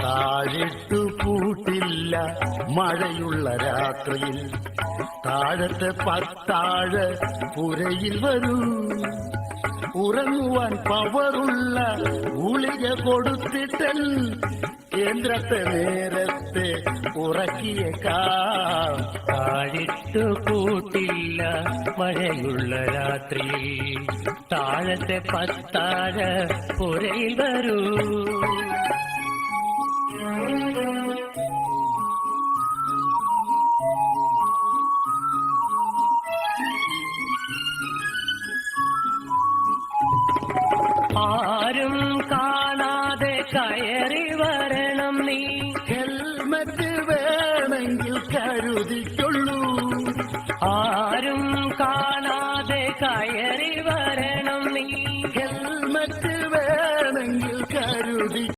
താഴിട്ടു പൂട്ടില്ല മഴയുള്ള രാത്രിയിൽ താഴത്തെ പത്താഴ് പുരയിൽ വരൂ. ഉറങ്ങുവാൻ പവറുള്ള ഗുളിക കൊടുത്തിട്ടൽ കേന്ദ്രത്തെ നേരത്തെ ഉറക്കിയേക്കാം. താഴിട്ടു കൂട്ടില്ല മഴയുള്ള രാത്രിയിൽ താഴത്തെ പത്താഴ് പുരയിൽ വരൂ. ആരും കാണാതെ കയറി വരണം നീ. ഹെൽമറ്റ് വേണമെങ്കിൽ കരുതിക്കൊള്ളൂ. ആരും കാണാതെ കയറി വരണം നീ. ഹെൽമറ്റ് വേണമെങ്കിൽ കരുതി